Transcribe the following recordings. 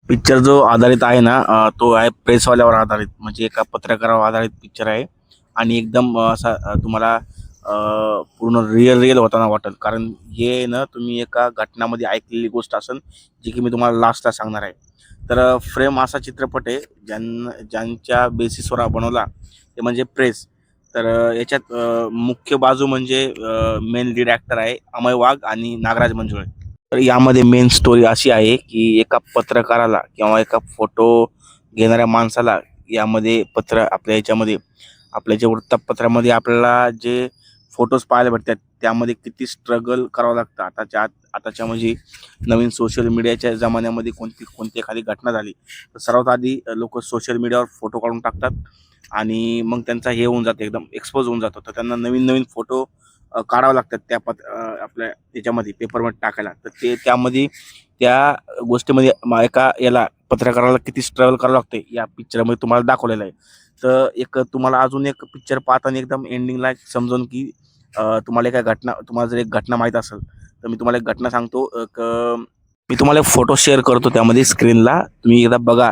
Picture जो आधारित आहे ना तो आहे प्रेसवाल्यावर आधारित म्हणजे एका पत्रकारावर आधारित पिक्चर आहे आणि एकदम असा तुम्हाला पूर्ण रिअल होताना वाटेल कारण हे ना तुम्ही एका घटनामध्ये ऐकलेली गोष्ट असेल जी की मी तुम्हाला लास्टला सांगणार आहे. तर फ्रेम असा चित्रपट आहे ज्यांच्या बेसिसवर हा बनवला ते म्हणजे प्रेस. तर याच्यात मुख्य बाजू म्हणजे मेन लीड ॲक्टर आहे अमय वाघ आणि नागराज मंजुळे. तर यामध्ये मेन स्टोरी अशी आहे की एका पत्रकाराला किंवा एका फोटो घेणाऱ्या माणसाला यामध्ये आपल्या याच्यामध्ये आपल्या जे वृत्तपत्रामध्ये आपल्याला जे फोटोज पाहायला भेटतात त्यामध्ये किती स्ट्रगल करावं लागतं. आताच्या म्हणजे नवीन सोशल मीडियाच्या जमान्यामध्ये कोणती एखादी घटना झाली तर सर्वात आधी लोक सोशल मीडियावर फोटो काढून टाकतात आणि मग त्यांचा हे होऊन जातं, एकदम एक्सपोज होऊन जातो. तर त्यांना नवीन नवीन फोटो काढावं लागतात आपल्या त्याच्यामध्ये पेपरमध्ये टाकायला. तर त्यामध्ये त्या गोष्टीमध्ये एका याला पत्रकाराला किती स्ट्रगल करावं लागते या पिक्चरमध्ये तुम्हाला दाखवलेलं आहे. तर तुम्हाला अजून एक पिक्चर पाहताना एकदम एंडिंगला समजून की तुम्हाला तुम्हाला जर एक घटना माहीत असेल तर मी तुम्हाला एक घटना सांगतो. मी तुम्हाला एक फोटो शेअर करतो त्यामध्ये स्क्रीनला, तुम्ही एकदा बघा.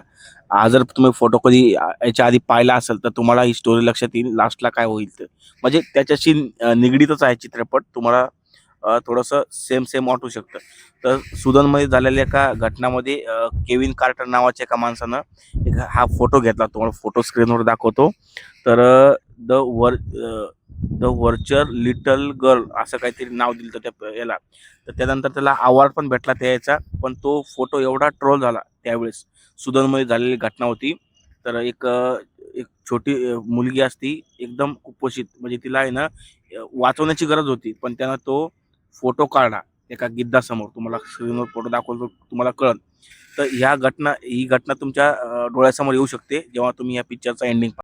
हा जर तुम्ही फोटो कधी याच्या आधी पाहिला असेल तर तुम्हाला ही स्टोरी लक्षात येईल लास्टला काय होईल ते. म्हणजे त्याच्याशी निगडीतच आहे चित्रपट. तुम्हाला थोडंसं सेम सेम वाटू शकतं. तर सुदानमध्ये झालेल्या एका घटनामध्ये केविन कार्टर नावाच्या एका माणसानं हा फोटो घेतला. तुम्हाला फोटो स्क्रीनवर दाखवतो. तर the were the vulture little girl असं काहीतरी नाव दिलं होतं त्या याला. तर त्यानंतर त्याला अवॉर्ड पण भेटला त्या याचा. पण तो फोटो एवढा ट्रोल झाला त्यावेळेस. सुदानमध्ये झालेली घटना होती. तर एक छोटी मुलगी असती एकदम कुपोषित, म्हणजे तिला आहे ना वाचवण्याची गरज होती, पण त्यानं तो फोटो काढला एका गिद्धासमोर. तुम्हाला स्क्रीनवर फोटो दाखवतो तुम्हाला कळल. तर ही घटना तुमच्या डोळ्यासमोर येऊ शकते जेव्हा तुम्ही या पिक्चरचा एंडिंग